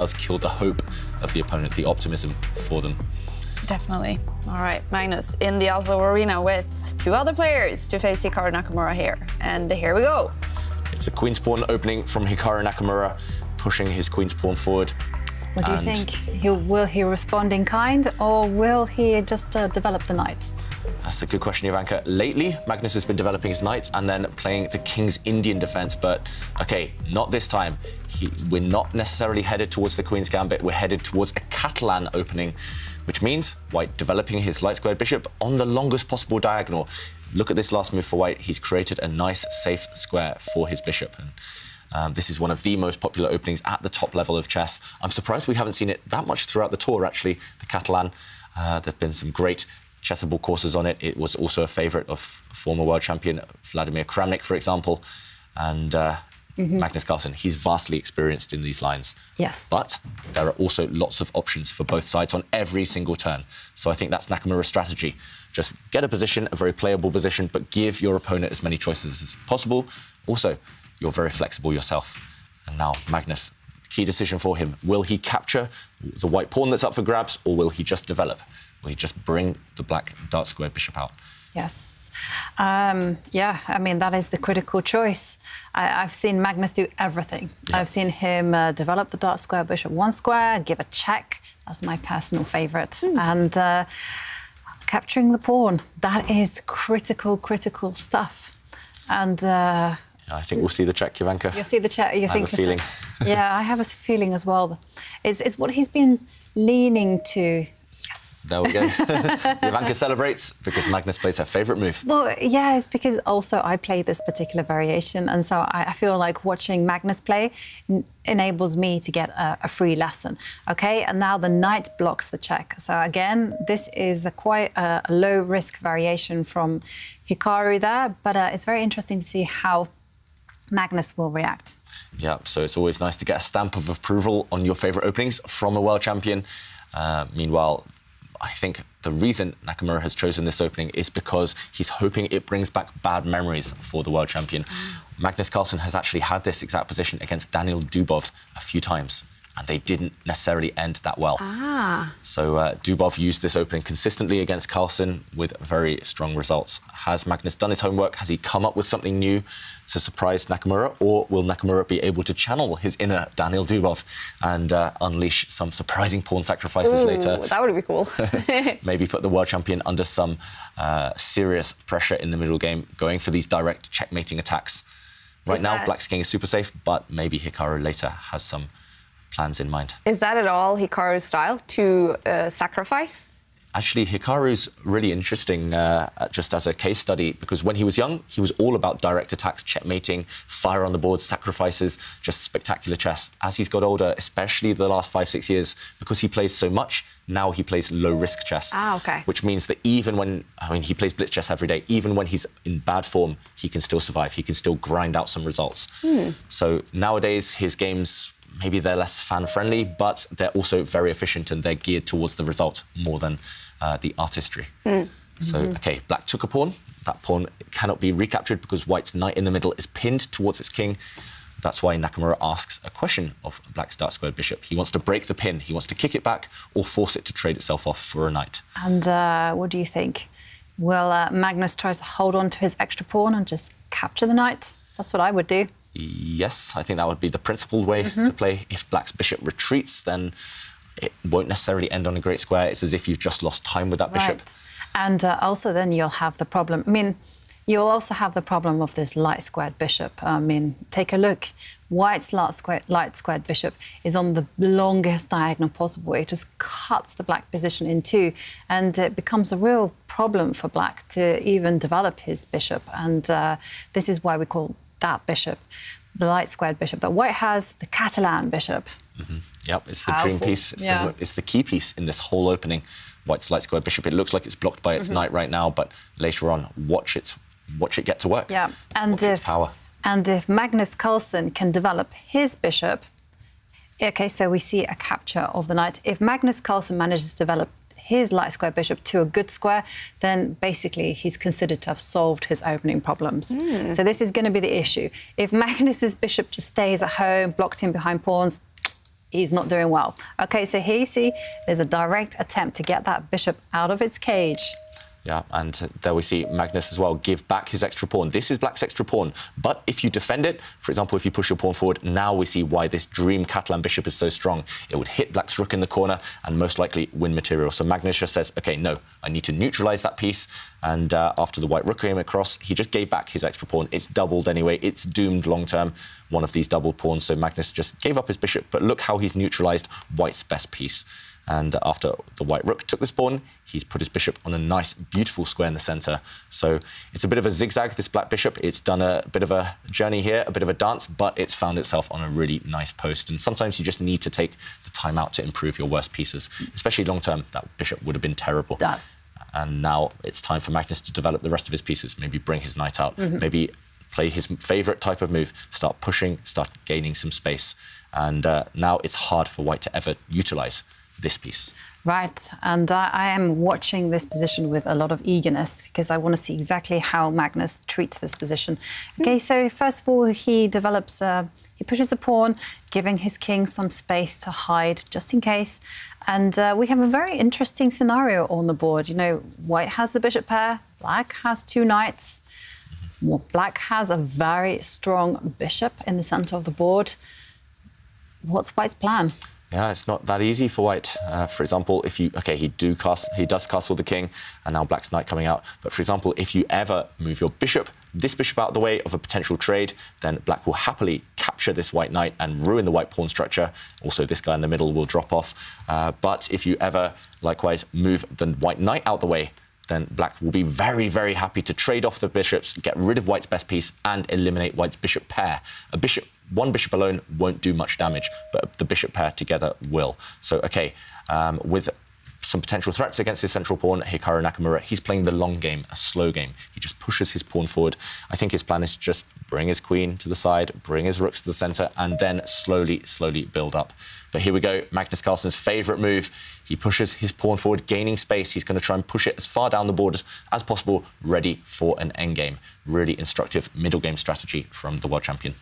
does kill the hope of the opponent, the optimism for them. Definitely. All right, Magnus in the Oslo Arena with two other players to face Hikaru Nakamura here. And here we go. It's a queen's pawn opening from Hikaru Nakamura, pushing his queen's pawn forward. What do you think? Will he respond in kind, or will he just develop the knight? That's a good question, Jovanka. Lately, Magnus has been developing his knight and then playing the king's Indian defense, but okay, not this time. We're not necessarily headed towards the queen's gambit, we're headed towards a Catalan opening, which means White developing his light squared bishop on the longest possible diagonal. Look at this last move for White. He's created a nice, safe square for his bishop. And this is one of the most popular openings at the top level of chess. I'm surprised we haven't seen it that much throughout the tour, actually, the Catalan. There have been some great chessable courses on it. It was also a favourite of former world champion Vladimir Kramnik, for example, and Magnus Carlsen. He's vastly experienced in these lines. Yes. But there are also lots of options for both sides on every single turn. So I think that's Nakamura's strategy. Just get a position, a very playable position, but give your opponent as many choices as possible. Also, you're very flexible yourself. And now, Magnus, key decision for him. Will he capture the white pawn that's up for grabs, or will he just develop? Will he just bring the black dark square bishop out? Yes. Yeah, I mean, that is the critical choice. I've seen Magnus do everything. Yeah. I've seen him develop the dark square bishop one square, give a check. That's my personal favourite. And capturing the pawn, that is critical stuff. And I think we'll see the check, Jovanka. You'll see the check. You think? I have a feeling. Yeah, I have a feeling as well. It's what he's been leaning to. Yes. There we go. Jovanka celebrates because Magnus plays her favourite move. Well, yeah, it's because also I play this particular variation, and so I feel like watching Magnus play enables me to get a free lesson. Okay, and now the knight blocks the check. So again, this is quite a low-risk variation from Hikaru there, but it's very interesting to see how Magnus will react. Yeah, so it's always nice to get a stamp of approval on your favourite openings from a world champion. Meanwhile, I think the reason Nakamura has chosen this opening is because he's hoping it brings back bad memories for the world champion. Magnus Carlsen has actually had this exact position against Daniel Dubov a few times, and they didn't necessarily end that well. So Dubov used this opening consistently against Carlsen with very strong results. Has Magnus done his homework? Has he come up with something new to surprise Nakamura? Or will Nakamura be able to channel his inner Daniel Dubov and unleash some surprising pawn sacrifices later? That would be cool. Maybe put the world champion under some serious pressure in the middle game, going for these direct checkmating attacks. Right now, Black's king is super safe, but maybe Hikaru later has some plans in mind. Is that at all Hikaru's style, to sacrifice? Actually, Hikaru's really interesting just as a case study, because when he was young, he was all about direct attacks, checkmating, fire on the board, sacrifices, just spectacular chess. As he's got older, especially the last 5-6 years, because he plays so much, now he plays low-risk chess. Okay. Which means that even when, he plays blitz chess every day, even when he's in bad form, he can still survive. He can still grind out some results. So nowadays, his games, maybe they're less fan-friendly, but they're also very efficient and they're geared towards the result more than the artistry. So, OK, Black took a pawn. That pawn cannot be recaptured because White's knight in the middle is pinned towards its king. That's why Nakamura asks a question of Black's dark squared bishop. He wants to break the pin. He wants to kick it back or force it to trade itself off for a knight. And what do you think? Will Magnus try to hold on to his extra pawn and just capture the knight? That's what I would do. Yes, I think that would be the principled way to play. If Black's bishop retreats, then it won't necessarily end on a great square. It's as if you've just lost time with that bishop. Right. And also then you'll have the problem. I mean, you'll also have the problem of this light squared bishop. I mean, take a look. White's light squared bishop is on the longest diagonal possible. It just cuts the black position in two, and it becomes a real problem for Black to even develop his bishop. And this is why we call that bishop the light squared bishop that White has, the Catalan bishop. Yep, it's the dream piece. It's the key piece in this whole opening. White's light squared bishop. It looks like it's blocked by its knight right now, but later on, watch it get to work. Yeah, and its power. And if Magnus Carlsen can develop his bishop, okay, so we see a capture of the knight. If Magnus Carlsen manages to develop his light square bishop to a good square, then basically he's considered to have solved his opening problems. So this is going to be the issue. If Magnus's bishop just stays at home, blocked in behind pawns, he's not doing well. OK, so here you see there's a direct attempt to get that bishop out of its cage. Yeah, and there we see Magnus as well give back his extra pawn. This is black's extra pawn, but if you defend it, for example, if you push your pawn forward, now we see why this dream Catalan bishop is so strong. It would hit black's rook in the corner and most likely win material. So Magnus just says, OK, no, I need to neutralise that piece. And after the white rook came across, he just gave back his extra pawn. It's doubled anyway. It's doomed long-term, one of these double pawns. So Magnus just gave up his bishop, but look how he's neutralised white's best piece. And after the white rook took this pawn, he's put his bishop on a nice, beautiful square in the centre. So it's a bit of a zigzag, this black bishop. It's done a bit of a journey here, a bit of a dance, but it's found itself on a really nice post. And sometimes you just need to take the time out to improve your worst pieces, especially long-term. That bishop would have been terrible. And now it's time for Magnus to develop the rest of his pieces, maybe bring his knight out, maybe play his favourite type of move, start pushing, start gaining some space. And now it's hard for white to ever utilise this piece. Right, and I am watching this position with a lot of eagerness because I want to see exactly how Magnus treats this position. OK, so first of all, he develops, he pushes a pawn, giving his king some space to hide just in case. And we have a very interesting scenario on the board. You know, white has the bishop pair, black has two knights. Well, black has a very strong bishop in the centre of the board. What's white's plan? Yeah, it's not that easy for white. For example, if you... OK, he does castle the king, and now black's knight coming out. But, for example, if you ever move your bishop, this bishop out of the way of a potential trade, then black will happily capture this white knight and ruin the white pawn structure. Also, this guy in the middle will drop off. But if you ever, likewise, move the white knight out the way, then black will be very, very happy to trade off the bishops, get rid of white's best piece, and eliminate white's bishop pair. One bishop alone won't do much damage, but the bishop pair together will. So, OK, with some potential threats against his central pawn, Hikaru Nakamura, he's playing the long game, a slow game. He just pushes his pawn forward. I think his plan is to just bring his queen to the side, bring his rooks to the centre, and then slowly, slowly build up. But here we go, Magnus Carlsen's favourite move. He pushes his pawn forward, gaining space. He's going to try and push it as far down the board as possible, ready for an endgame. Really instructive middle game strategy from the world champion.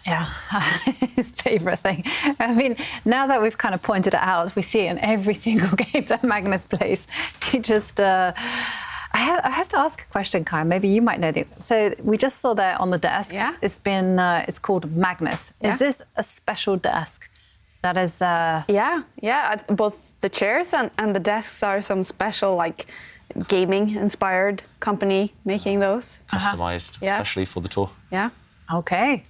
Yeah, his favourite thing. I mean, now that we've kind of pointed it out, we see it in every single game that Magnus plays. He just... I have to ask a question, Kaja. Maybe you might know. So we just saw there on the desk. Yeah. It's called Magnus. Yeah. Is this a special desk? That is... Yeah. Both the chairs and the desks are some special, like, gaming-inspired company making those. Customised, especially for the tour. Yeah. OK.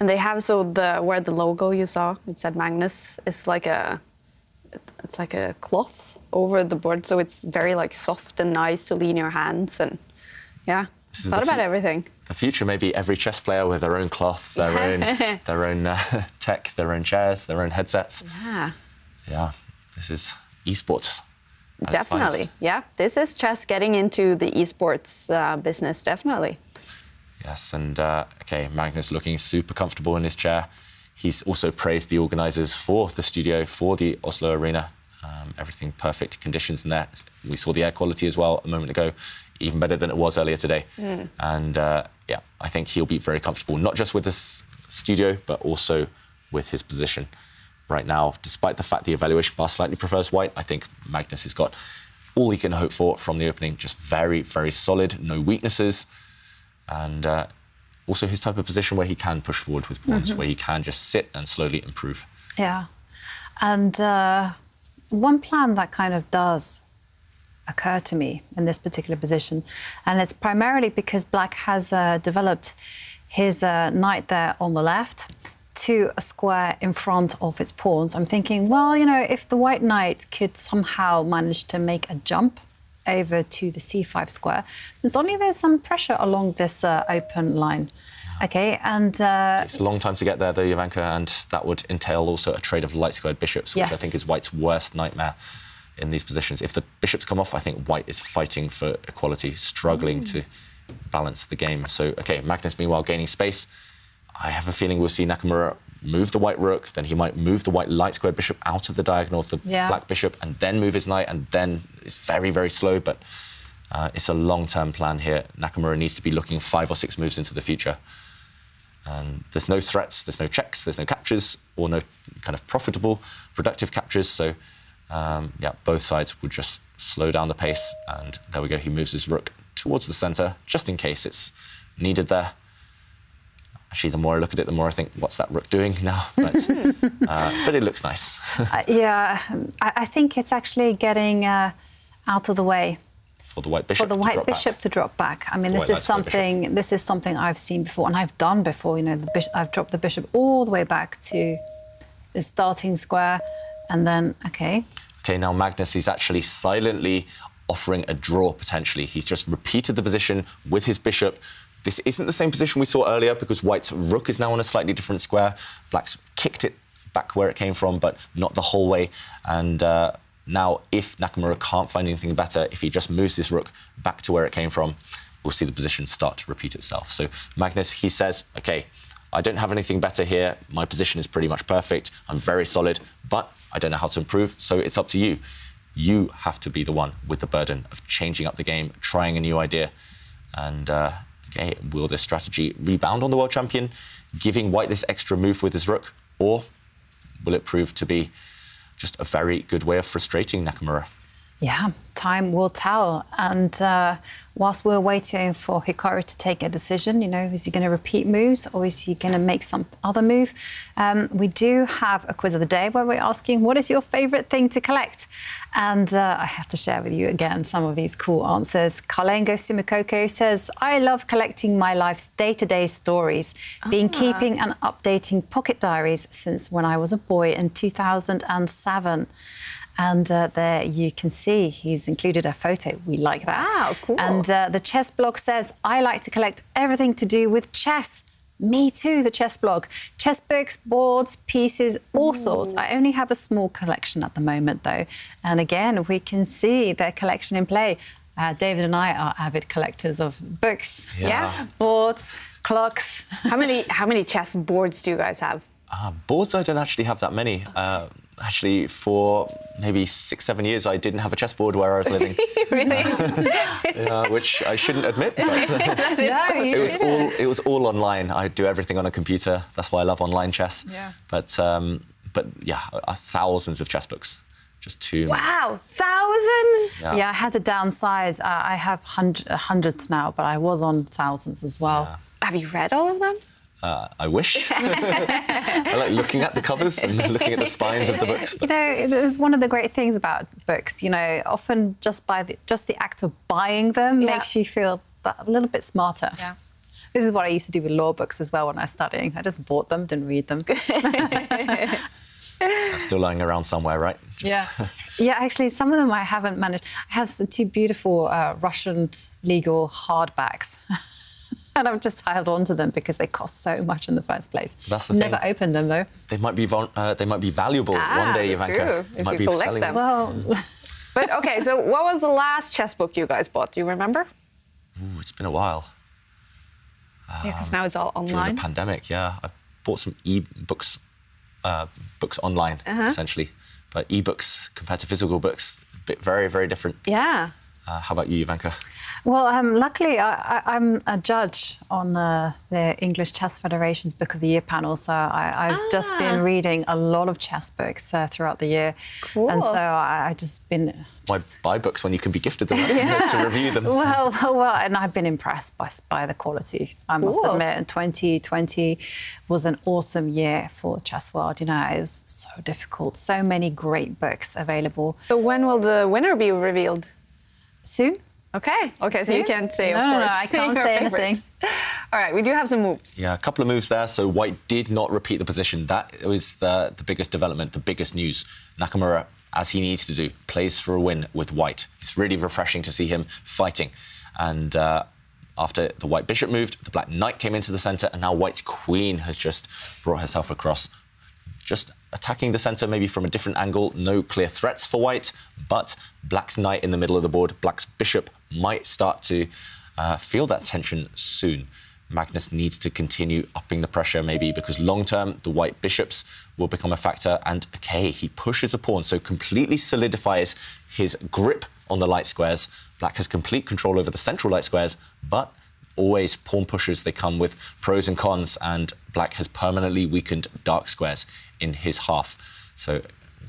And they have where the logo you saw, it said Magnus, is like it's like a cloth over the board, so it's very like soft and nice to lean your hands, and yeah, thought about everything. The future may be every chess player with their own cloth, their own tech, their own chairs, their own headsets. Yeah, this is esports. Definitely, yeah. This is chess getting into the esports business, definitely. Yes, and OK, Magnus looking super comfortable in his chair. He's also praised the organisers for the studio, for the Oslo Arena. Everything perfect conditions in there. We saw the air quality as well a moment ago, even better than it was earlier today. And yeah, I think he'll be very comfortable, not just with this studio, but also with his position right now. Despite the fact the evaluation bar slightly prefers white, I think Magnus has got all he can hope for from the opening. Just very, very solid, no weaknesses. And also his type of position where he can push forward with pawns, where he can just sit and slowly improve. Yeah. And one plan that kind of does occur to me in this particular position, and it's primarily because black has developed his knight there on the left to a square in front of its pawns. I'm thinking, well, you know, if the white knight could somehow manage to make a jump over to the c5 square, there's some pressure along this open line. OK, and... It's a long time to get there, though, Jovanka, and that would entail also a trade of light-squared bishops, which I think is white's worst nightmare in these positions. If the bishops come off, I think white is fighting for equality, struggling to balance the game. So, OK, Magnus, meanwhile, gaining space. I have a feeling we'll see Nakamura move the white rook, then he might move the white light-squared bishop out of the diagonal of the black bishop, and then move his knight, and then it's very, very slow, but it's a long-term plan here. Nakamura needs to be looking 5 or 6 moves into the future. And there's no threats, there's no checks, there's no captures, or no kind of profitable, productive captures. So, yeah, both sides would just slow down the pace. And there we go, he moves his rook towards the centre, just in case it's needed there. Actually, the more I look at it, the more I think, what's that rook doing now? But it looks nice. Yeah, I think it's actually getting out of the way. For the white bishop. For the white bishop to drop back. I mean, this is something I've seen before, and I've done before. You know, I've dropped the bishop all the way back to the starting square, and then okay, now Magnus is actually silently offering a draw potentially. He's just repeated the position with his bishop. This isn't the same position we saw earlier because white's rook is now on a slightly different square. Black's kicked it back where it came from, but not the whole way. And now, if Nakamura can't find anything better, if he just moves this rook back to where it came from, we'll see the position start to repeat itself. So Magnus, he says, OK, I don't have anything better here. My position is pretty much perfect. I'm very solid, but I don't know how to improve, so it's up to you. You have to be the one with the burden of changing up the game, trying a new idea. And, OK, will this strategy rebound on the world champion, giving white this extra move with his rook, or will it prove to be just a very good way of frustrating Nakamura? Yeah, time will tell. And whilst we're waiting for Hikaru to take a decision, you know, is he going to repeat moves or is he going to make some other move? We do have a quiz of the day where we're asking, what is your favourite thing to collect? And I have to share with you again some of these cool answers. Kalengo Simikoko says, I love collecting my life's day-to-day stories, been keeping and updating pocket diaries since when I was a boy in 2007. And there you can see he's included a photo. We like that. Wow, cool. And the chess blog says, I like to collect everything to do with chess. Me too, the chess blog. Chess books, boards, pieces, all sorts. I only have a small collection at the moment, though. And again, we can see their collection in play. David and I are avid collectors of books, boards, clocks. How many chess boards do you guys have? Boards, I don't actually have that many. Actually, for maybe 6-7 years, I didn't have a chessboard where I was living. Really? Which I shouldn't admit, but it was all online. I do everything on a computer. That's why I love online chess. Yeah. But yeah, thousands of chess books. Just too many. Wow, thousands? Yeah, I had to downsize. I have hundreds now, but I was on thousands as well. Yeah. Have you read all of them? I wish. I like looking at the covers and looking at the spines of the books. You know, it's one of the great things about books. You know, often just the act of buying them makes you feel a little bit smarter. Yeah. This is what I used to do with law books as well when I was studying. I just bought them, didn't read them. They're still lying around somewhere, right? Yeah. Yeah, actually, some of them I haven't managed. I have some two beautiful Russian legal hardbacks. And I've just held on to them because they cost so much in the first place. That's the thing. Never opened them, though. They might be valuable one day, Jovanka. True. You might be selling them. Well... But, OK, so what was the last chess book you guys bought? Do you remember? Ooh, it's been a while. Yeah, because now it's all online. During the pandemic, yeah. I bought some e-books, books online, essentially. But e-books compared to physical books, very, very different. Yeah. How about you, Jovanka? Well, luckily, I'm a judge on the English Chess Federation's Book of the Year panel, so I've just been reading a lot of chess books throughout the year. Cool. And so I just been... Why buy books when you can be gifted them to review them? Well, and I've been impressed by the quality, I must admit. And 2020 was an awesome year for the chess world. You know, it was so difficult, so many great books available. So when will the winner be revealed? Soon. OK, so you can't say, of course. No, I can't say anything. All right, we do have some moves. Yeah, a couple of moves there. So white did not repeat the position. That was the biggest development, the biggest news. Nakamura, as he needs to do, plays for a win with white. It's really refreshing to see him fighting. And after the white bishop moved, the black knight came into the centre, and now white's queen has just brought herself across. Just attacking the centre maybe from a different angle. No clear threats for white, but black's knight in the middle of the board, black's bishop might start to feel that tension soon. Magnus needs to continue upping the pressure maybe because long-term the white bishops will become a factor. And, OK, he pushes a pawn, so completely solidifies his grip on the light squares. Black has complete control over the central light squares, but always pawn pushers. They come with pros and cons, and black has permanently weakened dark squares in his half. So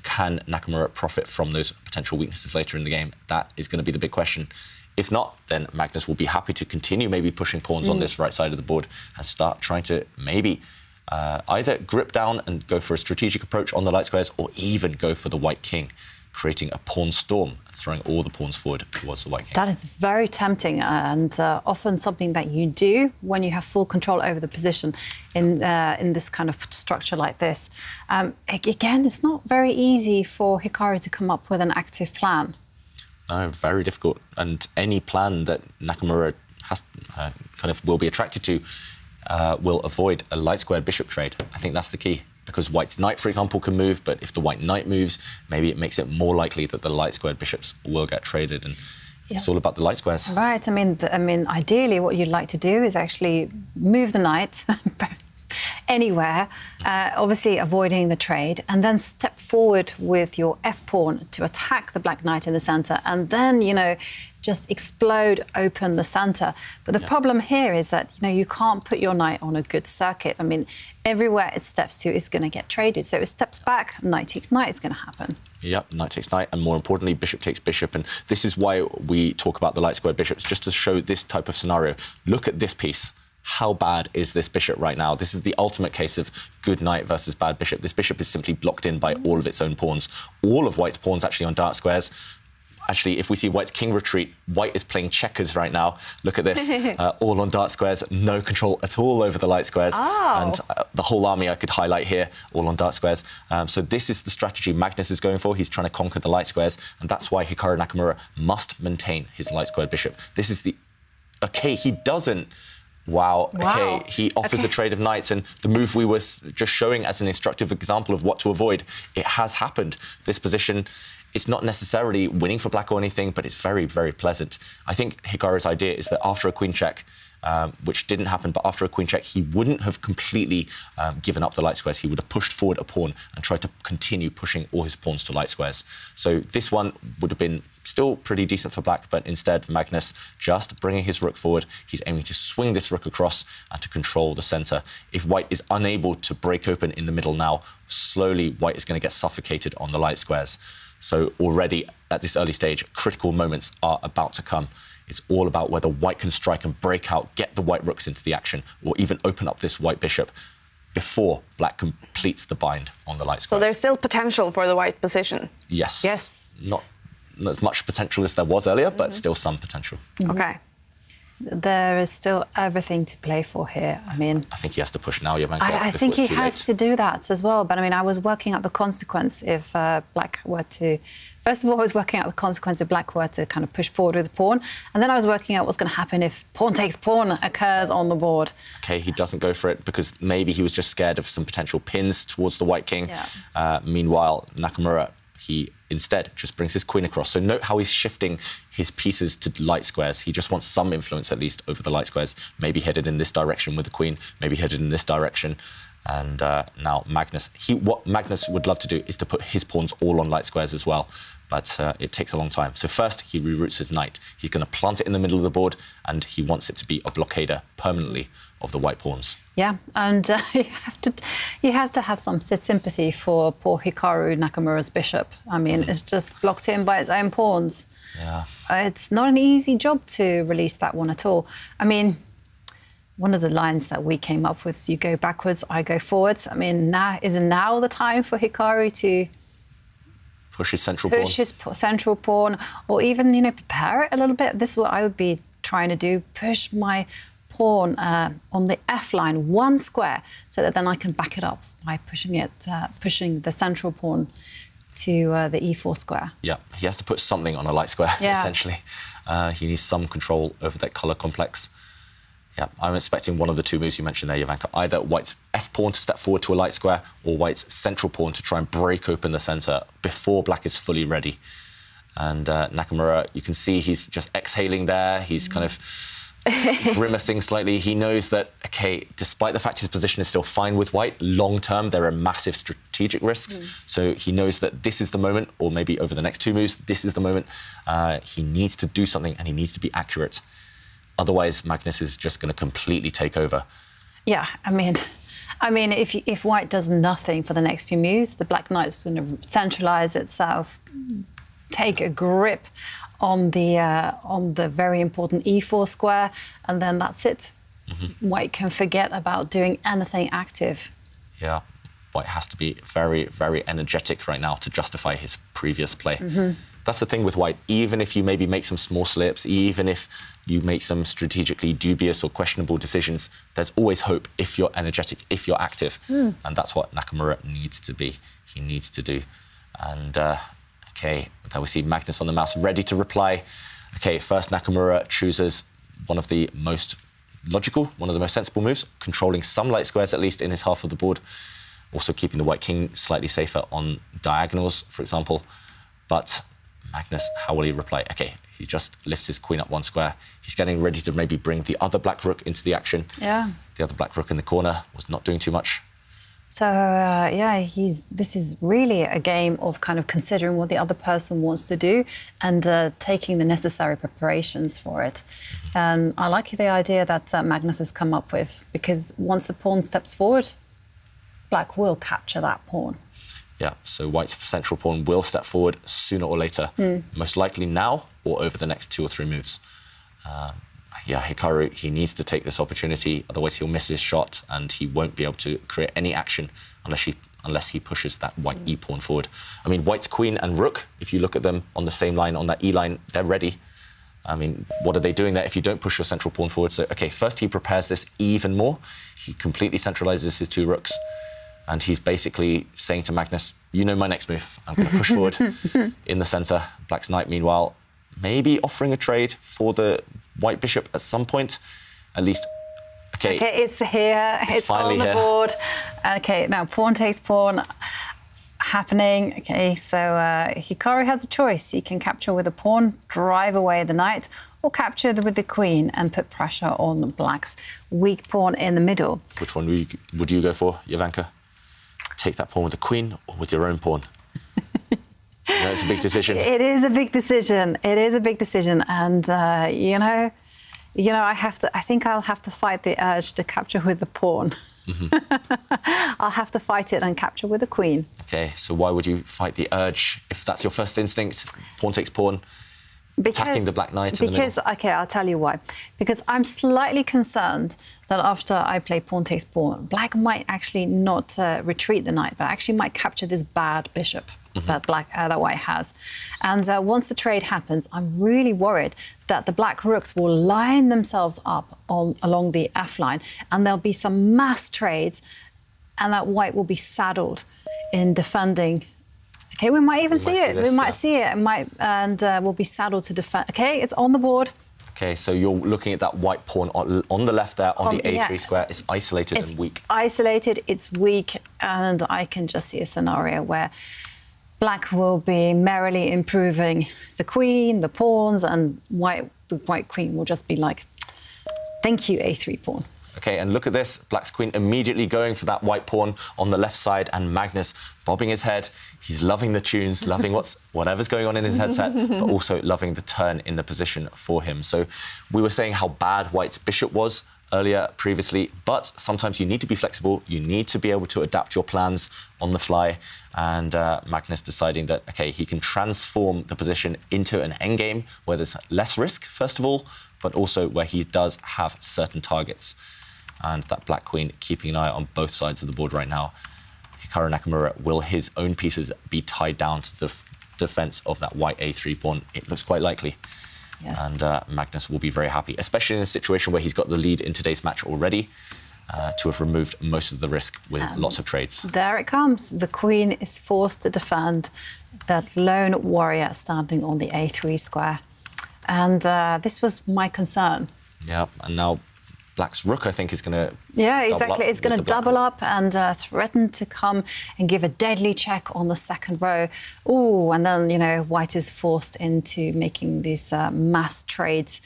can Nakamura profit from those potential weaknesses later in the game? That is going to be the big question. If not, then Magnus will be happy to continue maybe pushing pawns on this right side of the board and start trying to maybe either grip down and go for a strategic approach on the light squares, or even go for the white king, creating a pawn storm, throwing all the pawns forward towards the white king. That is very tempting, and often something that you do when you have full control over the position in this kind of structure like this. Again, it's not very easy for Hikaru to come up with an active plan. No, very difficult. And any plan that Nakamura has kind of will be attracted to will avoid a light squared bishop trade. I think that's the key. Because white's knight, for example, can move, but if the white knight moves, maybe it makes it more likely that the light squared bishops will get traded, and it's all about the light squares. Right. I mean, ideally, what you'd like to do is actually move the knight anywhere, obviously avoiding the trade, and then step forward with your f-pawn to attack the black knight in the centre, and then, you know, just explode open the centre. But the problem here is that, you know, you can't put your knight on a good circuit. I mean, everywhere it steps to is going to get traded. So if it steps back, knight takes knight, it's going to happen. Yep, knight takes knight, and more importantly, bishop takes bishop. And this is why we talk about the light squared bishops, just to show this type of scenario. Look at this piece. How bad is this bishop right now? This is the ultimate case of good knight versus bad bishop. This bishop is simply blocked in by all of its own pawns. All of white's pawns actually on dark squares. Actually, if we see white's king retreat, white is playing checkers right now. Look at this, all on dark squares, no control at all over the light squares. And the whole army I could highlight here, all on dark squares. So this is the strategy Magnus is going for. He's trying to conquer the light squares, and that's why Hikaru Nakamura must maintain his light squared bishop. This is the... OK, he doesn't... Wow. OK, he offers a trade of knights, and the move we were just showing as an instructive example of what to avoid, it has happened. This position... It's not necessarily winning for black or anything, but it's very, very pleasant. I think Hikaru's idea is that after a queen check, which didn't happen, but after a queen check, he wouldn't have completely given up the light squares. He would have pushed forward a pawn and tried to continue pushing all his pawns to light squares. So this one would have been still pretty decent for black, but instead Magnus just bringing his rook forward. He's aiming to swing this rook across and to control the centre. If white is unable to break open in the middle now, slowly white is going to get suffocated on the light squares. So already at this early stage, critical moments are about to come. It's all about whether white can strike and break out, get the white rooks into the action, or even open up this white bishop before black completes the bind on the light squares. So there's still potential for the white position? Yes. Yes. Not as much potential as there was earlier, but still some potential. OK. There is still everything to play for here. I mean, I think he has to push now, Jovanka. I think he has to do that as well. But I mean, I was working out the consequence if black were to... First of all, I was working out the consequence if black were to kind of push forward with the pawn. And then I was working out what's going to happen if pawn takes pawn occurs on the board. OK, he doesn't go for it because maybe he was just scared of some potential pins towards the white king. Meanwhile, Nakamura, he instead just brings his queen across. So note how he's shifting his pieces to light squares. He just wants some influence, at least, over the light squares. Maybe headed in this direction with the queen, maybe headed in this direction. And now Magnus, what Magnus would love to do is to put his pawns all on light squares as well. But it takes a long time. So first, he reroutes his knight. He's going to plant it in the middle of the board, and he wants it to be a blockader permanently of the white pawns. Yeah, and you have to have some sympathy for poor Hikaru Nakamura's bishop. I mean, it's just blocked in by its own pawns. Yeah. It's not an easy job to release that one at all. I mean, one of the lines that we came up with is you go backwards, I go forwards. I mean, isn't now the time for Hikaru to push his central pawn? Push his central pawn, or even, you know, prepare it a little bit. This is what I would be trying to do. Push my pawn on the F line, one square, so that then I can back it up by pushing the central pawn to the E4 square. Yeah, he has to put something on a light square, essentially. He needs some control over that colour complex. Yeah, I'm expecting one of the two moves you mentioned there, Jovanka. Either white's f-pawn to step forward to a light square, or white's central pawn to try and break open the centre before black is fully ready. And Nakamura, you can see he's just exhaling there. He's kind of grimacing slightly. He knows that, OK, despite the fact his position is still fine with white, long-term there are massive strategic risks. So he knows that this is the moment, or maybe over the next two moves, this is the moment. He needs to do something, and he needs to be accurate. Otherwise, Magnus is just going to completely take over. Yeah, I mean, if white does nothing for the next few moves, the black knight's going to centralize itself, take a grip on the very important e4 square, and then that's it. White can forget about doing anything active. Yeah, White has to be very, very energetic right now to justify his previous play. That's the thing with White. Even if you maybe make some small slips, even if you make some strategically dubious or questionable decisions, there's always hope if you're energetic, if you're active. And that's what Nakamura needs to be. He needs to do. And, OK, there we see Magnus on the mouse, ready to reply. OK, first Nakamura chooses one of the most logical, one of the most sensible moves, controlling some light squares, at least in his half of the board. Also keeping the white king slightly safer on diagonals, for example. But Magnus, how will he reply? OK, he just lifts his queen up one square. He's getting ready to maybe bring the other black rook into the action. Yeah. The other black rook in the corner was not doing too much. So, yeah, this is really a game of kind of considering what the other person wants to do and taking the necessary preparations for it. And I like the idea that Magnus has come up with, because once the pawn steps forward, black will capture that pawn. Yeah, so White's central pawn will step forward sooner or later, most likely now or over the next 2 or 3 moves. Yeah, Hikaru, he needs to take this opportunity, otherwise he'll miss his shot and he won't be able to create any action unless he pushes that white e-pawn forward. I mean, White's queen and rook, if you look at them on the same line, on that e-line, they're ready. I mean, what are they doing there if you don't push your central pawn forward? So, OK, first he prepares this even more. He completely centralizes his 2 rooks. And he's basically saying to Magnus, you know my next move. I'm going to push forward in the centre. Black's knight, meanwhile, maybe offering a trade for the white bishop at some point. At least, OK. OK, it's here. It's on the board. OK, now pawn takes pawn happening. OK, so Hikaru has a choice. He can capture with a pawn, drive away the knight, or capture with the queen and put pressure on Black's weak pawn in the middle. Which one would you go for, Jovanka? Take that pawn with the queen or with your own pawn? You know, it's a big decision. It is a big decision. It is a big decision. And, you know, I think I'll have to fight the urge to capture with the pawn. I'll have to fight it and capture with the queen. OK, so why would you fight the urge if that's your first instinct? Pawn takes pawn. Attacking the black knight in the middle. OK, I'll tell you why. Because I'm slightly concerned that after I play pawn takes pawn, black might actually not retreat the knight, but actually might capture this bad bishop that white has. And once the trade happens, I'm really worried that the black rooks will line themselves up along the F line, and there'll be some mass trades, and that white will be saddled in defending. OK, we might even see it. We might see it, and we'll be saddled to defend. OK, it's on the board. OK, so you're looking at that white pawn on the left there, on the A3 square. It's isolated and weak. Isolated, it's weak, and I can just see a scenario where black will be merrily improving the queen, the pawns, and the white queen will just be like, thank you, A3 pawn. OK, and look at this. Black's queen immediately going for that white pawn on the left side, and Magnus bobbing his head. He's loving the tunes, loving whatever's going on in his headset, but also loving the turn in the position for him. So we were saying how bad White's bishop was earlier, previously, but sometimes you need to be flexible. You need to be able to adapt your plans on the fly. And Magnus deciding that, OK, he can transform the position into an endgame where there's less risk, first of all, but also where he does have certain targets. And that black queen keeping an eye on both sides of the board right now. Hikaru Nakamura, will his own pieces be tied down to the defence of that white A3 pawn? It looks quite likely. Yes. And Magnus will be very happy, especially in a situation where he's got the lead in today's match already, to have removed most of the risk with lots of trades. There it comes. The queen is forced to defend that lone warrior standing on the A3 square. And this was my concern. Yeah, and now Black's rook, I think, is going to... Yeah, exactly. It's going to double up and threaten to come and give a deadly check on the second row. Ooh, and then, you know, White is forced into making these mass trades.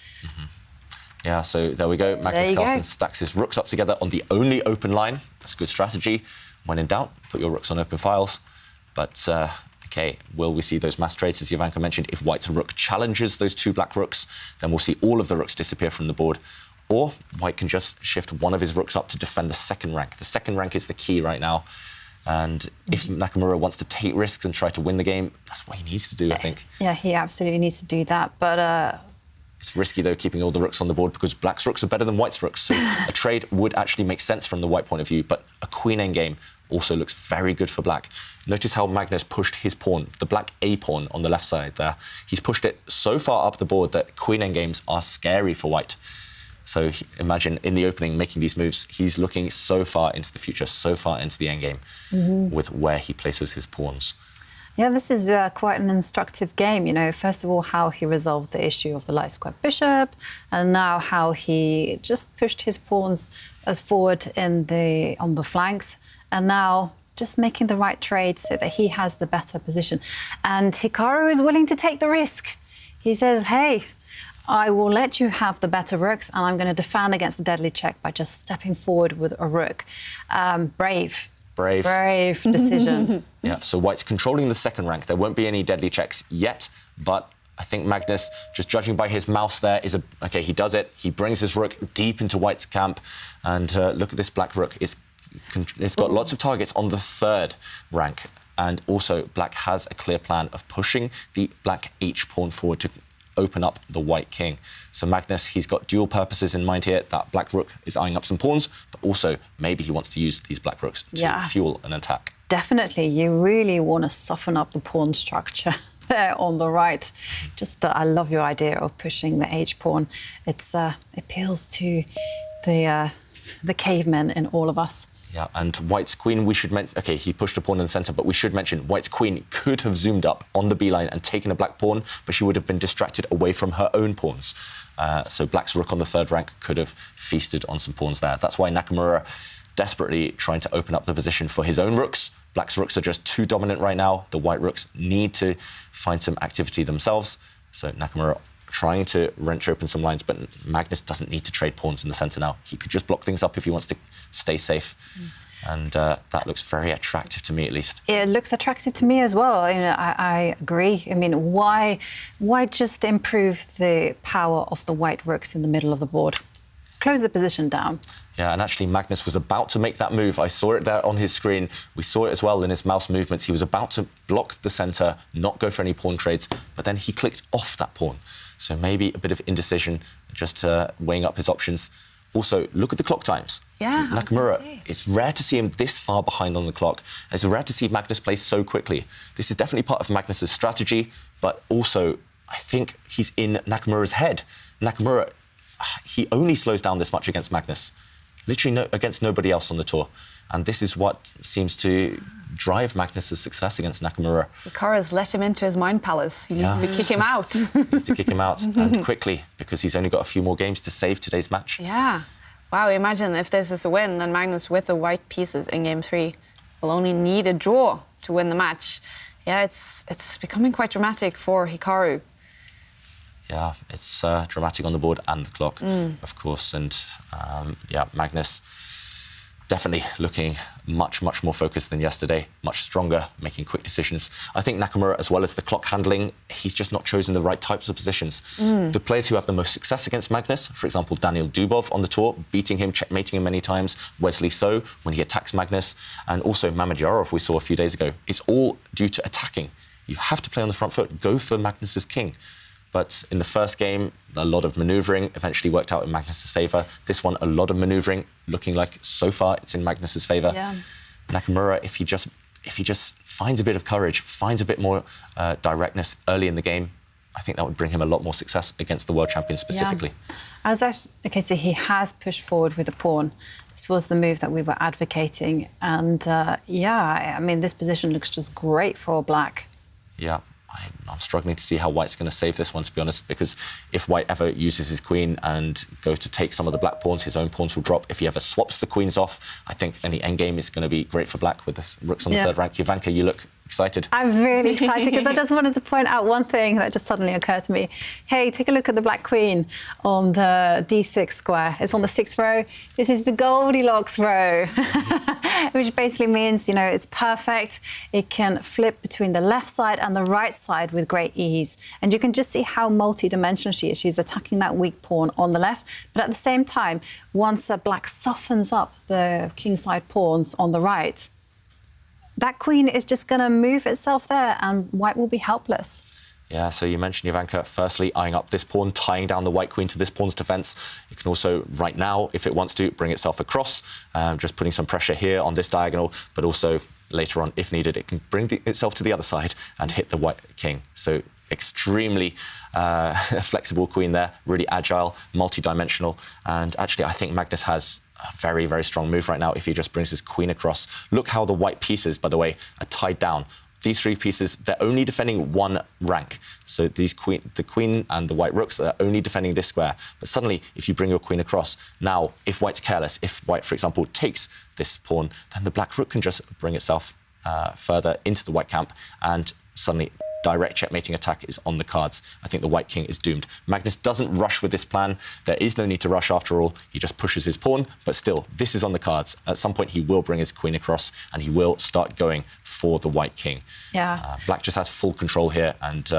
Yeah, so there we go. Magnus Carlsen stacks his rooks up together on the only open line. That's a good strategy. When in doubt, put your rooks on open files. But, OK, Okay, will we see those mass trades, as Jovanka mentioned? If white's rook challenges those 2 black rooks, then we'll see all of the rooks disappear from the board. Or white can just shift one of his rooks up to defend the second rank. The second rank is the key right now. And if Nakamura wants to take risks and try to win the game, that's what he needs to do, I think. Yeah, he absolutely needs to do that. But it's risky, though, keeping all the rooks on the board because black's rooks are better than white's rooks. So a trade would actually make sense from the white point of view. But a queen endgame also looks very good for black. Notice how Magnus pushed his pawn, the black A pawn on the left side there. He's pushed it so far up the board that queen endgames are scary for white. So imagine in the opening making these moves, he's looking so far into the future, so far into the endgame with where he places his pawns. Yeah, this is quite an instructive game. You know, first of all, how he resolved the issue of the light square bishop, and now how he just pushed his pawns as forward on the flanks, and now just making the right trade so that he has the better position. And Hikaru is willing to take the risk. He says, hey, I will let you have the better rooks, and I'm going to defend against the deadly check by just stepping forward with a rook. Brave decision. Yeah, so white's controlling the second rank. There won't be any deadly checks yet, but I think Magnus, just judging by his mouse there, OK, he does it. He brings his rook deep into white's camp, and look at this black rook. It's got lots of targets on the third rank, and also black has a clear plan of pushing the black H pawn forward to open up the white king. So Magnus, he's got dual purposes in mind here. That black rook is eyeing up some pawns, but also maybe he wants to use these black rooks to fuel an attack. Definitely. You really want to soften up the pawn structure there on the right. Just, I love your idea of pushing the H pawn. It appeals to the cavemen in all of us. Yeah, and white's queen, we should mention... OK, he pushed a pawn in the centre, but we should mention white's queen could have zoomed up on the B-line and taken a black pawn, but she would have been distracted away from her own pawns. So black's rook on the third rank could have feasted on some pawns there. That's why Nakamura desperately trying to open up the position for his own rooks. Black's rooks are just too dominant right now. The white rooks need to find some activity themselves. So Nakamura trying to wrench open some lines, but Magnus doesn't need to trade pawns in the centre now. He could just block things up if he wants to stay safe. And that looks very attractive to me, at least. It looks attractive to me as well. You know, I agree. I mean, why just improve the power of the white rooks in the middle of the board? Close the position down. Yeah, and actually Magnus was about to make that move. I saw it there on his screen. We saw it as well in his mouse movements. He was about to block the centre, not go for any pawn trades, but then he clicked off that pawn. So maybe a bit of indecision, just weighing up his options. Also, look at the clock times. Yeah, Nakamura, it's rare to see him this far behind on the clock. It's rare to see Magnus play so quickly. This is definitely part of Magnus's strategy, but also I think he's in Nakamura's head. Nakamura, he only slows down this much against Magnus. Literally against nobody else on the tour. And this is what seems to drive Magnus's success against Nakamura. Hikaru's let him into his mind palace. He needs to kick him out. He needs to kick him out, and quickly, because he's only got a few more games to save today's match. Yeah. Wow, imagine if this is a win, then Magnus with the white pieces in Game 3 will only need a draw to win the match. Yeah, it's becoming quite dramatic for Hikaru. Yeah, it's dramatic on the board and the clock, of course. And, yeah, Magnus definitely looking much, much more focused than yesterday, much stronger, making quick decisions. I think Nakamura, as well as the clock handling, he's just not chosen the right types of positions. The players who have the most success against Magnus, for example, Daniel Dubov on the tour, beating him, checkmating him many times, Wesley So when he attacks Magnus, and also Mamedyarov we saw a few days ago. It's all due to attacking. You have to play on the front foot, go for Magnus's king. But in the first game, a lot of manoeuvring eventually worked out in Magnus's favour. This one, a lot of manoeuvring, looking like so far it's in Magnus's favour. Yeah. Nakamura, if he just finds a bit of courage, finds a bit more directness early in the game, I think that would bring him a lot more success against the world champion specifically. Yeah. Okay, so he has pushed forward with a pawn. This was the move that we were advocating. And, yeah, I mean, this position looks just great for black. Yeah. I'm struggling to see how white's going to save this one, to be honest, because if white ever uses his queen and goes to take some of the black pawns, his own pawns will drop. If he ever swaps the queens off, I think any endgame is going to be great for black with the rooks on the third rank. Jovanka, you look Excited? I'm really excited because I just wanted to point out one thing that just suddenly occurred to me. Hey, take a look at the black queen on the d6 square. It's on the 6th row. This is the Goldilocks row, which basically means, you know, it's perfect. It can flip between the left side and the right side with great ease. And you can just see how multi-dimensional she is. She's attacking that weak pawn on the left, but at the same time, once black softens up the kingside pawns on the right, that queen is just going to move itself there and white will be helpless. Yeah, so you mentioned Jovanka, firstly, eyeing up this pawn, tying down the white queen to this pawn's defence. It can also, right now, if it wants to, bring itself across, just putting some pressure here on this diagonal, but also later on, if needed, it can bring itself to the other side and hit the white king. So extremely flexible queen there, really agile, multi-dimensional. And actually, I think Magnus has a very, very strong move right now if he just brings his queen across. Look how the white pieces, by the way, are tied down. These 3 pieces, they're only defending 1 rank. So the queen and the white rooks are only defending this square. But suddenly, if you bring your queen across, now, if white's careless, if white, for example, takes this pawn, then the black rook can just bring itself further into the white camp, and suddenly direct checkmating attack is on the cards. I think the white king is doomed. Magnus doesn't rush with this plan. There is no need to rush after all. He just pushes his pawn, but still, this is on the cards. At some point, he will bring his queen across and he will start going for the white king. Yeah. Black just has full control here, and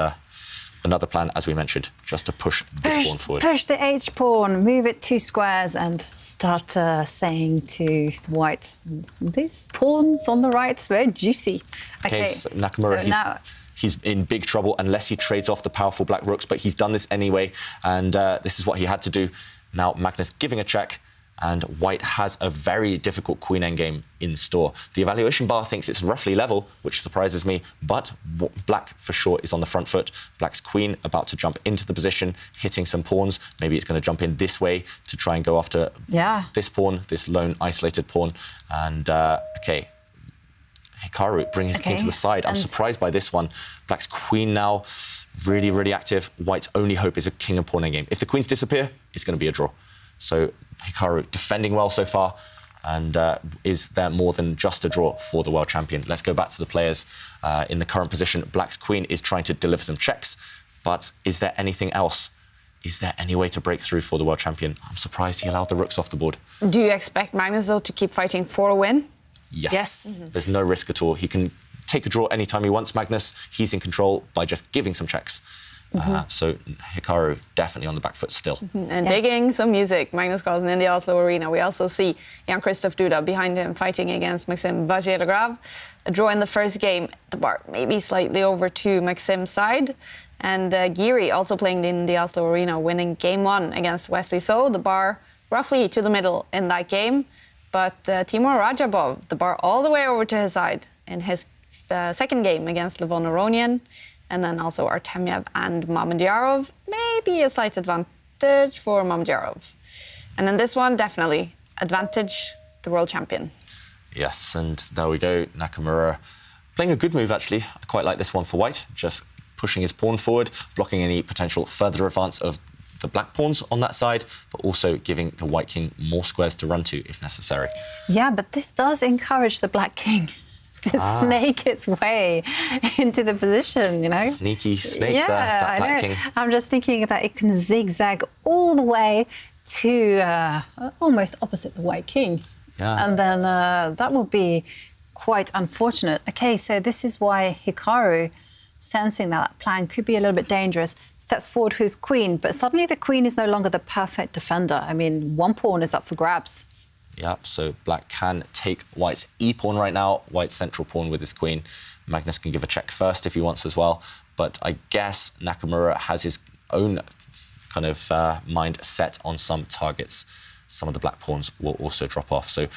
another plan, as we mentioned, just to push this pawn forward. Push the H pawn, move it 2 squares and start saying to white, these pawns on the right, very juicy. Okay, so Nakamura, he's in big trouble unless he trades off the powerful black rooks, but he's done this anyway, and this is what he had to do. Now Magnus giving a check, and white has a very difficult queen endgame in store. The evaluation bar thinks it's roughly level, which surprises me, but black for sure is on the front foot. Black's queen about to jump into the position, hitting some pawns. Maybe it's going to jump in this way to try and go after this pawn, this lone isolated pawn. And okay, Hikaru, bring his king to the side. I'm surprised by this one. Black's queen now, really, really active. White's only hope is a king and pawn endgame. If the queens disappear, it's going to be a draw. So Hikaru defending well so far, and is there more than just a draw for the world champion? Let's go back to the players in the current position. Black's queen is trying to deliver some checks, but is there anything else? Is there any way to break through for the world champion? I'm surprised he allowed the rooks off the board. Do you expect Magnus, though, to keep fighting for a win? Yes. There's no risk at all. He can take a draw anytime he wants, Magnus. He's in control by just giving some checks. So Hikaru definitely on the back foot still. And digging some music, Magnus Carlsen in the Oslo arena. We also see Jan-Christoph Duda behind him fighting against Maxime Vachier-Lagrave. A draw in the first game, the bar maybe slightly over to Maxime's side. And Giri also playing in the Oslo arena, winning game 1 against Wesley So. The bar roughly to the middle in that game. But Timur Rajabov, the bar all the way over to his side in his second game against Levon Aronian. And then also Artemyev and Mamedyarov. Maybe a slight advantage for Mamedyarov. And in this one, definitely advantage the world champion. Yes, and there we go. Nakamura playing a good move, actually. I quite like this one for white. Just pushing his pawn forward, blocking any potential further advance of the black pawns on that side, but also giving the white king more squares to run to if necessary. Yeah, but this does encourage the black king to snake its way into the position, you know? Sneaky snake there, that black king. I'm just thinking that it can zigzag all the way to almost opposite the white king. Yeah. And then that will be quite unfortunate. Okay, so this is why Hikaru, sensing that plan could be a little bit dangerous, steps forward with his queen, but suddenly the queen is no longer the perfect defender. I mean, one pawn is up for grabs. Yeah, so black can take white's e-pawn right now, white's central pawn with his queen. Magnus can give a check first if he wants as well, but I guess Nakamura has his own kind of mind set on some targets. Some of the black pawns will also drop off. So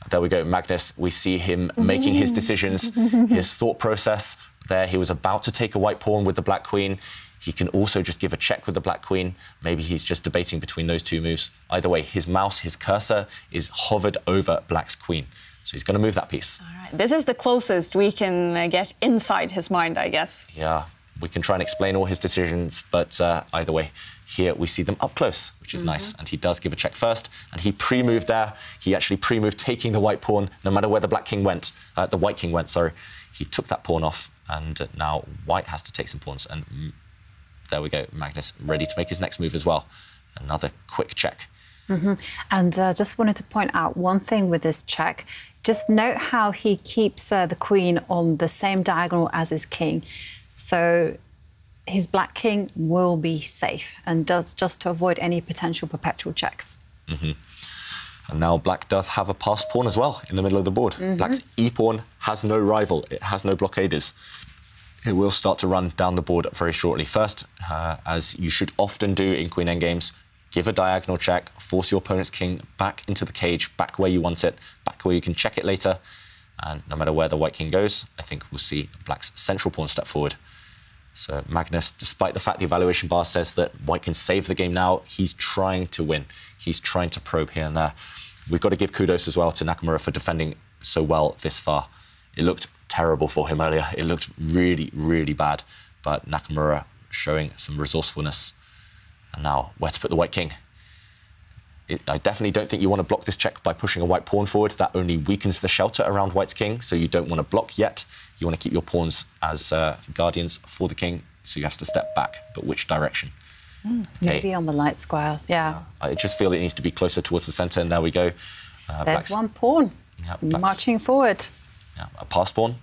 there we go, Magnus. We see him making his decisions, his thought process there. He was about to take a white pawn with the black queen. He can also just give a check with the black queen. Maybe he's just debating between those two moves. Either way, his mouse, his cursor is hovered over black's queen. So he's going to move that piece. All right. This is the closest we can get inside his mind, I guess. Yeah, we can try and explain all his decisions, but either way, here we see them up close, which is nice. And he does give a check first, and he pre-moved there. He actually pre-moved taking the white pawn, no matter where the black king went, the white king went, sorry. He took that pawn off, And now white has to take some pawns. And there we go, Magnus ready to make his next move as well. Another quick check. And just wanted to point out one thing with this check. Just note how he keeps the queen on the same diagonal as his king. So his black king will be safe, and does just to avoid any potential perpetual checks. And now black does have a passed pawn as well in the middle of the board. Black's e-pawn has no rival. It has no blockaders. It will start to run down the board very shortly. First, as you should often do in queen endgames, give a diagonal check, force your opponent's king back into the cage, back where you want it, back where you can check it later. And no matter where the white king goes, I think we'll see black's central pawn step forward. So Magnus, despite the fact the evaluation bar says that white can save the game now, he's trying to win. He's trying to probe here and there. We've got to give kudos as well to Nakamura for defending so well this far. It looked terrible for him earlier. It looked really, really bad. But Nakamura showing some resourcefulness. And now, where to put the white king? I definitely don't think you want to block this check by pushing a white pawn forward. That only weakens the shelter around white's king, so you don't want to block yet. You want to keep your pawns as guardians for the king, so you have to step back. But which direction? Okay. Maybe on the light squares, yeah. I just feel it needs to be closer towards the centre, and there we go. There's one pawn marching forward. Yeah, a passed pawn.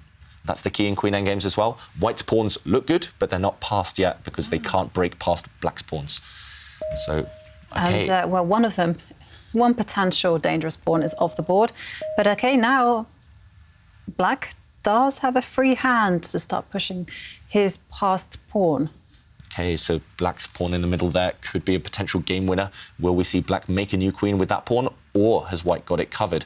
That's the key in queen endgames as well. White's pawns look good, but they're not passed yet because they can't break past black's pawns. So, okay. And, well, one potential dangerous pawn is off the board. But, OK, now black does have a free hand to start pushing his passed pawn. OK, so black's pawn in the middle there could be a potential game winner. Will we see black make a new queen with that pawn, or has white got it covered?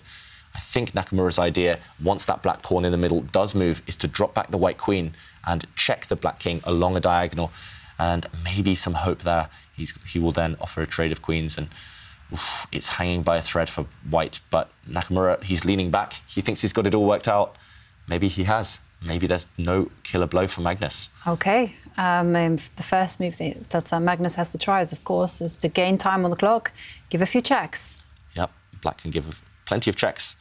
I think Nakamura's idea, once that black pawn in the middle does move, is to drop back the white queen and check the black king along a diagonal. And maybe some hope there. He will then offer a trade of queens, and it's hanging by a thread for white. But Nakamura, he's leaning back. He thinks he's got it all worked out. Maybe he has. Maybe there's no killer blow for Magnus. OK. The first move that Magnus has to try is, of course, is to gain time on the clock, give a few checks. Yep, black can give plenty of checks.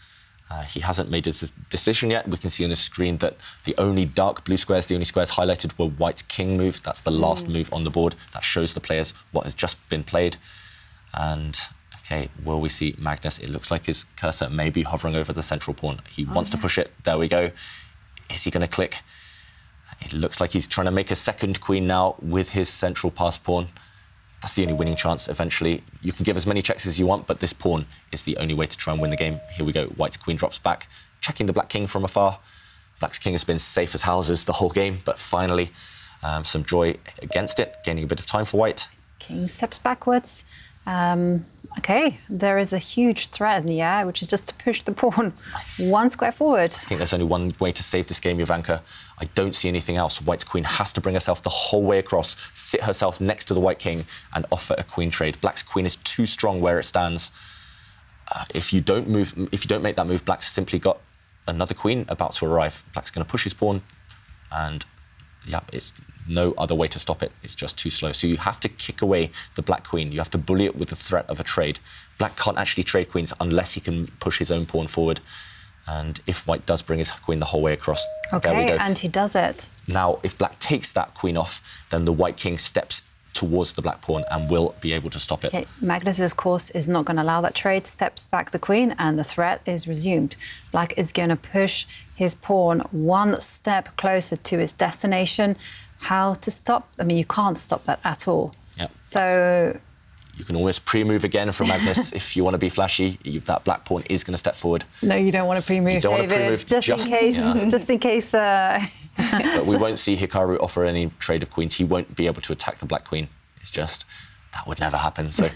He hasn't made his decision yet. We can see on the screen that the only dark blue squares, the only squares highlighted, were white's king move. That's the last move on the board. That shows the players what has just been played. And, OK, will we see Magnus? It looks like his cursor may be hovering over the central pawn. He wants to push it. There we go. Is he going to click? It looks like he's trying to make a second queen now with his central passed pawn. That's the only winning chance eventually. You can give as many checks as you want, but this pawn is the only way to try and win the game. Here we go. White's queen drops back, checking the black king from afar. Black's king has been safe as houses the whole game, but finally some joy against it, gaining a bit of time for white. King steps backwards. OK, there is a huge threat in the air, which is just to push the pawn one square forward. I think there's only one way to save this game, Jovanka. I don't see anything else. White's queen has to bring herself the whole way across, sit herself next to the white king, and offer a queen trade. Black's queen is too strong where it stands. If you don't make that move, black's simply got another queen about to arrive. Black's going to push his pawn, and yeah, it's no other way to stop it. It's just too slow. So you have to kick away the black queen. You have to bully it with the threat of a trade. Black can't actually trade queens unless he can push his own pawn forward. And if white does bring his queen the whole way across, there we go. And he does it. Now, if black takes that queen off, then the white king steps towards the black pawn and will be able to stop it. Okay. Magnus, of course, is not going to allow that trade, steps back the queen, and the threat is resumed. Black is going to push his pawn one step closer to its destination. How to stop? I mean, you can't stop that at all. Yep. So you can almost pre-move again from Magnus if you want to be flashy. That black pawn is going to step forward. No, you don't want to pre-move, David. Just in case. Just in case. But we won't see Hikaru offer any trade of queens. He won't be able to attack the black queen. It's just that would never happen. So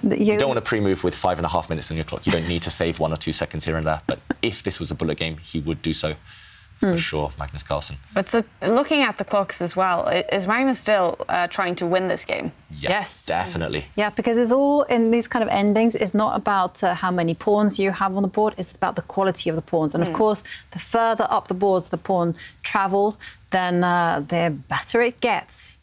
you don't want to pre-move with 5.5 minutes on your clock. You don't need to save 1 or 2 seconds here and there. But if this was a bullet game, he would do so. For sure, Magnus Carlsen. But so, looking at the clocks as well, is Magnus still trying to win this game? Yes, definitely. Yeah, because it's all in these kind of endings. It's not about how many pawns you have on the board. It's about the quality of the pawns. And of course, the further up the boards the pawn travels, then the better it gets.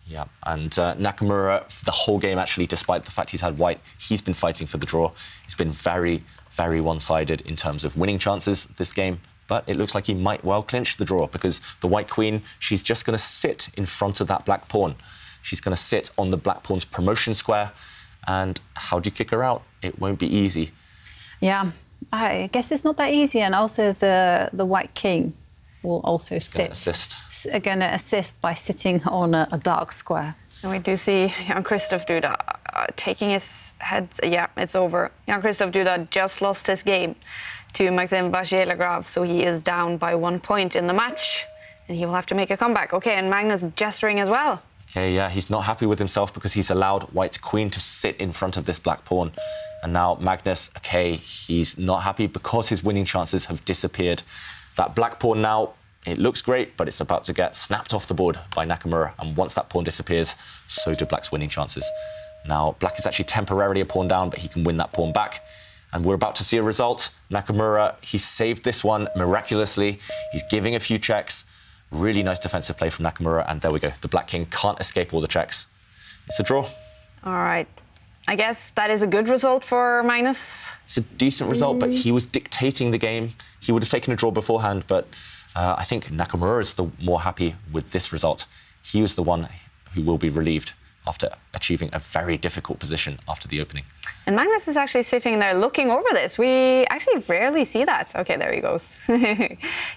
Yeah, and Nakamura, the whole game actually, despite the fact he's had white, he's been fighting for the draw. He's been very, very one-sided in terms of winning chances this game. but it looks like he might well clinch the draw because the white queen, she's just going to sit in front of that black pawn. She's going to sit on the black pawn's promotion square. And how do you kick her out? It won't be easy. Yeah, I guess it's not that easy. And also the white king will also sit. Going to assist by sitting on a dark square. And we do see Jan-Christoph Duda taking his head. Yeah, it's over. Jan-Christoph Duda just lost his game to Maxime Vachier-Lagrave, so he is down by 1 point in the match, and he will have to make a comeback. Okay, and Magnus gesturing as well. Okay, yeah, he's not happy with himself because he's allowed white's queen to sit in front of this black pawn. And now Magnus, okay, he's not happy because his winning chances have disappeared. That black pawn now, it looks great, but it's about to get snapped off the board by Nakamura. And once that pawn disappears, so do black's winning chances. Now, black is actually temporarily a pawn down, but he can win that pawn back. And we're about to see a result. Nakamura, he saved this one miraculously. He's giving a few checks. Really nice defensive play from Nakamura. And there we go. The black king can't escape all the checks. It's a draw. All right. I guess that is a good result for Magnus. It's a decent result, but he was dictating the game. He would have taken a draw beforehand, but I think Nakamura is the more happy with this result. He was the one who will be relieved after achieving a very difficult position after the opening. And Magnus is actually sitting there looking over this. We actually rarely see that. Okay, there he goes.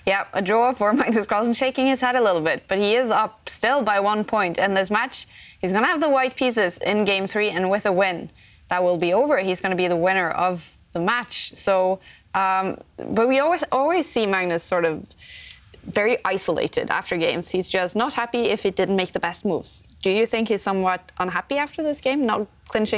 Yeah, a draw for Magnus Carlsen, shaking his head a little bit, but he is up still by 1 point. And this match, he's going to have the white pieces in game 3, and with a win, that will be over. He's going to be the winner of the match. So, but we always see Magnus sort of very isolated after games. He's just not happy if he didn't make the best moves. Do you think he's somewhat unhappy after this game, not clinching